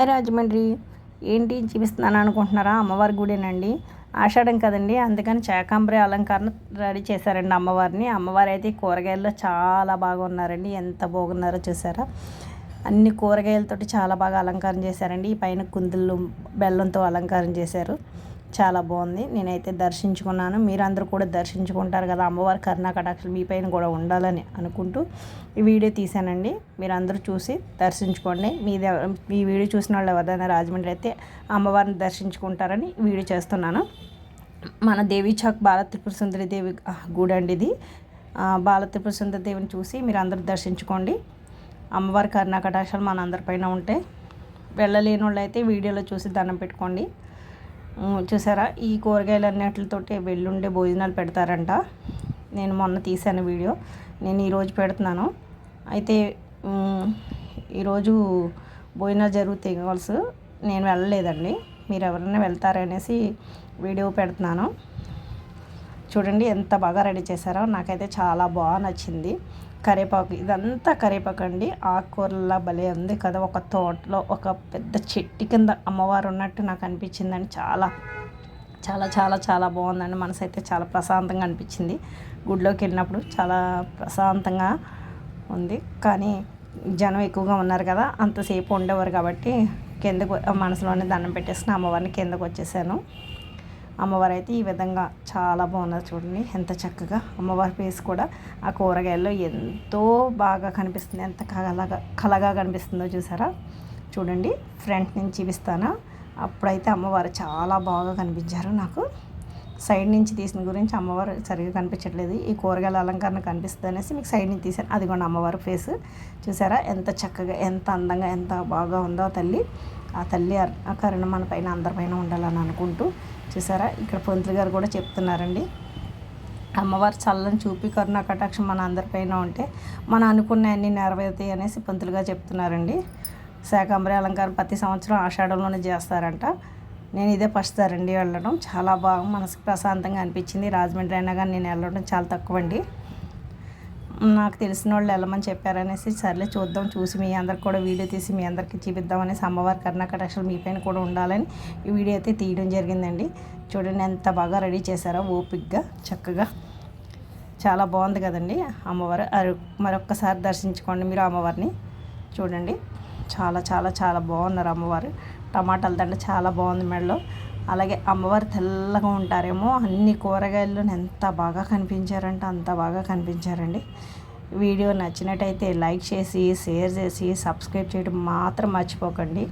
రాజమండ్రి ఏంటి చూపిస్తున్నాను అనుకుంటున్నారా? అమ్మవారి గుడేనండి. ఆషాఢం కదండి, అందుకని శాకంబరి అలంకరణ రెడీ చేశారండి అమ్మవారిని. అమ్మవారు అయితే కూరగాయల్లో చాలా బాగా ఉన్నారండి. ఎంత బాగున్నారో చూసారా? అన్ని కూరగాయలతోటి చాలా బాగా అలంకరణ చేశారండి. ఈ పైన కుందులు బెల్లంతో అలంకరణ చేశారు. చాలా బాగుంది. నేనైతే దర్శించుకున్నాను. మీరందరూ కూడా దర్శించుకుంటారు కదా, అమ్మవారి కరుణా కటాక్షలు మీ పైన కూడా ఉండాలని అనుకుంటూ ఈ వీడియో తీశానండి. మీరందరూ చూసి దర్శించుకోండి. మీ వీడియో చూసిన వాళ్ళు ఎవరైనా రాజమండ్రి అయితే అమ్మవారిని దర్శించుకుంటారని వీడియో చేస్తున్నాను. మన దేవి చౌక్ బాల త్రిపుర సుందరి దేవి గుడి అండి ఇది. బాల త్రిపుర సుందరి దేవిని చూసి మీరు అందరూ దర్శించుకోండి. అమ్మవారి కరుణా కటాక్షాలు మన అందరిపైన ఉంటాయి. వెళ్ళలేని వాళ్ళు అయితే వీడియోలో చూసి దండం పెట్టుకోండి. చూసారా? ఈ కూరగాయలు అన్నిటితోటి వెల్లుండే భోజనాలు పెడతారంట. నేను మొన్న తీశాను వీడియో, నేను ఈరోజు పెడుతున్నాను. అయితే ఈరోజు భోజనాలు జరుగుతాయి కావాల్సి, నేను వెళ్ళలేదండి. మీరు ఎవరైనా వెళ్తారనేసి వీడియో పెడుతున్నాను. చూడండి ఎంత బాగా రెడీ చేశారో, నాకైతే చాలా బాగా నచ్చింది. కరివేపాకు, ఇదంతా కరివేపాకు అండి. ఆకుకూరలా భలే ఉంది కదా. ఒక తోటలో ఒక పెద్ద చెట్టు కింద అమ్మవారు ఉన్నట్టు నాకు అనిపించిందండి. చాలా చాలా చాలా చాలా బాగుందండి. మనసు అయితే చాలా ప్రశాంతంగా అనిపించింది. గుడిలోకి వెళ్ళినప్పుడు చాలా ప్రశాంతంగా ఉంది. కానీ జనం ఎక్కువగా ఉన్నారు కదా, అంతసేపు ఉండేవారు కాబట్టి కిందకు మనసులోనే దండం పెట్టేసిన అమ్మవారిని కిందకు వచ్చేసాను. అమ్మవారు అయితే ఈ విధంగా చాలా బాగున్నారు. చూడండి ఎంత చక్కగా అమ్మవారి ఫేస్ కూడా ఆ కూరగాయల్లో ఎంతో బాగా కనిపిస్తుంది. ఎంత కలగా కనిపిస్తుందో చూసారా? చూడండి, ఫ్రంట్ నుంచి చూపిస్తాను. అప్పుడైతే అమ్మవారు చాలా బాగా కనిపించారు నాకు. సైడ్ నుంచి తీసిన గురించి అమ్మవారు సరిగ్గా కనిపించట్లేదు. ఈ కూరగాయల అలంకరణ కనిపిస్తుంది అనేసి మీకు సైడ్ నుంచి తీసాను. అది కూడా అమ్మవారి ఫేస్ చూసారా? ఎంత చక్కగా, ఎంత అందంగా, ఎంత బాగా ఉందో తల్లి. ఆ తల్లి ఆ కరుణ మన పైన అందరిపైన ఉండాలని అనుకుంటూ చూసారా? ఇక్కడ పంతులు గారు కూడా చెప్తున్నారండి, అమ్మవారు చల్లని చూపి కరుణా కటాక్షం మన అందరిపైన ఉంటే మనం అనుకున్న అన్నీ నెరవేరుతాయి అనేసి పంతులు గారు చెప్తున్నారండి. శాకంబరి అలంకారం ప్రతి సంవత్సరం ఆషాఢంలోనే చేస్తారంట. నేను ఇదే ఫస్ట్ సారండి వెళ్ళడం. చాలా బాగా మనసుకు ప్రశాంతంగా అనిపించింది. రాజమండ్రి అయినా కానీ నేను వెళ్ళడం చాలా తక్కువ అండి. నాకు తెలిసిన వాళ్ళు వెళ్ళమని చెప్పారనేసి సర్లే చూద్దాం, చూసి మీ అందరికి కూడా వీడియో తీసి మీ అందరికీ చూపిద్దామనేసి అమ్మవారి కరుణా కటాక్షాలు మీ పైన కూడా ఉండాలని ఈ వీడియో అయితే తీయడం జరిగిందండి. చూడండి ఎంత బాగా రెడీ చేశారో, ఓపిక్గా చక్కగా. చాలా బాగుంది కదండి అమ్మవారు. మరొక్కసారి దర్శించుకోండి మీరు అమ్మవారిని. చూడండి చాలా చాలా చాలా బాగున్నారు అమ్మవారు. టమాటాల దండ చాలా బాగుంది మెడలో. అలాగే అమ్మవారు తెల్లగా ఉంటారేమో, అన్ని కూరగాయల్లో ఎంత బాగా కనిపించారంటే అంత బాగా కనిపించారండి. వీడియో నచ్చినట్టయితే లైక్ చేసి, షేర్ చేసి, సబ్స్క్రైబ్ చేయడం మాత్రం మర్చిపోకండి.